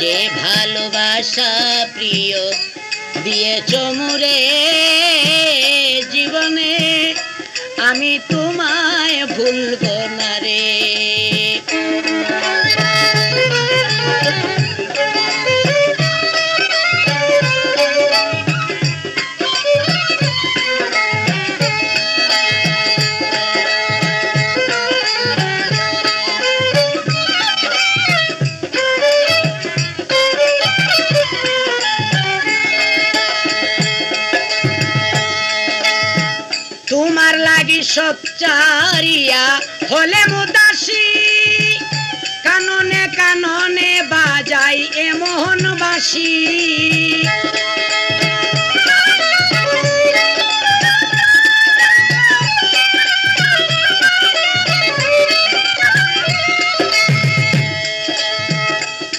যে ভালোবাসা প্রিয় দিয়েছ মোরে জীবনে আমি তোমায় ভুলব না রে। তোমার লাগি সব চারিয়া হলে মুদাসী কাননে কাননে বাজাই এ মোহনবাসী।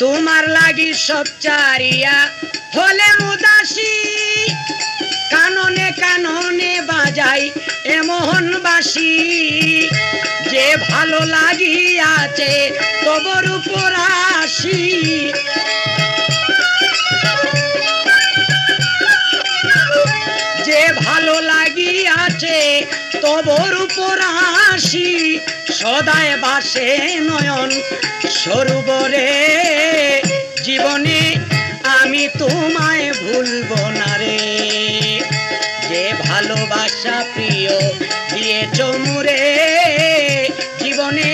তোমার লাগি সব চারিয়া হলে মুদাসী কাননে কাননে বাজাই এ মোহনবাসী। যে ভালো লাগিয়াছে তবর উপর আসি যে ভালো লাগিয়াছে তবর উপর আসি সদায় বাসে নয়ন সরোবরে জীবনে আমি তোমায় ভুলব না রে। যে ভালোবাসা প্রিয় দিয়েছ মোরে জীবনে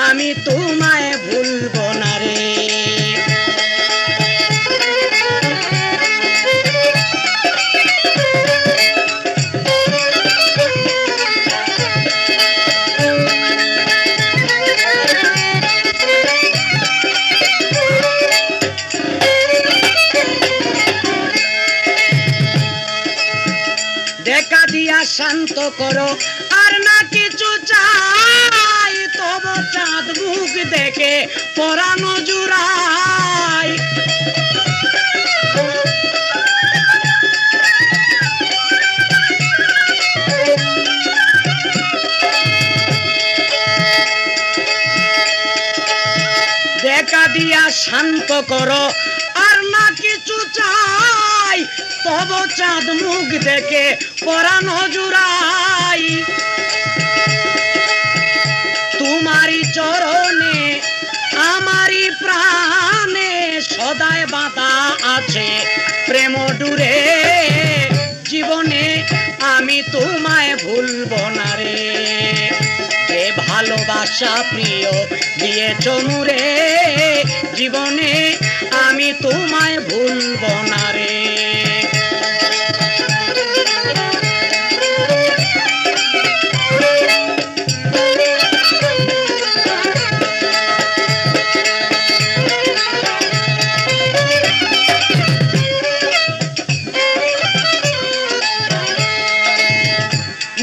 আমি তোমায় ভুলব না রে। দেখা দিয়া শান্ত করো আর না কিছু চাই তব চাঁদ মুখ দেখে পরানো জুড়াই। দেখা দিয়া শান্ত করো আর না কিছু চাই তব চাঁদ মুখ দেখে পরানো জুড়াই। তোমারি চরণে আমারি প্রাণে সদায় বাঁধা আছে প্রেম ডুরে জীবনে আমি তোমায় ভুলব না রে। যে ভালোবাসা প্রিয় দিয়েছ মোরে জীবনে আমি তোমায় ভুলব না রে।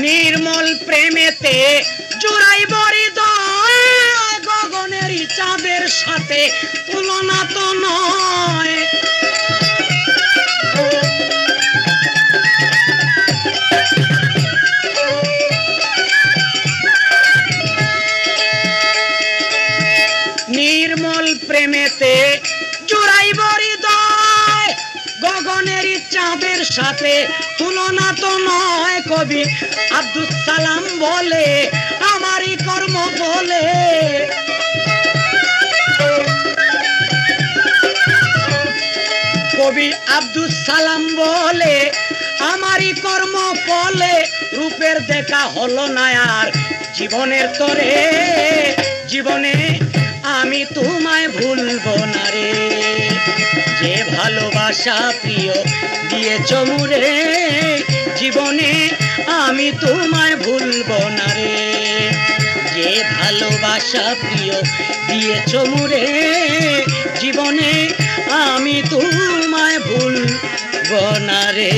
নির্মল প্রেমেতে জুড়াইব হৃদয় গগনের চাঁদের সাথে তুলনা তো নয়। নির্মল প্রেমেতে জুড়াইব হৃদয় গগনের চাঁদের সাথে তুলনা তো নয়। কবি আব্দুল সালাম বলে আমারই কর্ম বলে কবি আব্দুল সালাম বলে আমারই কর্ম ফলে রূপের দেখা হলো না আর জীবনের তরে জীবনে আমি তোমায় ভুলব না রে। যে ভালোবাসা প্রিয় দিয়েছ মোরে জীবনে আমি তোমায় ভুলব না রে। যে ভালোবাসা প্রিয় দিয়েছ মোরে জীবনে আমি তোমায় ভুলব না রে।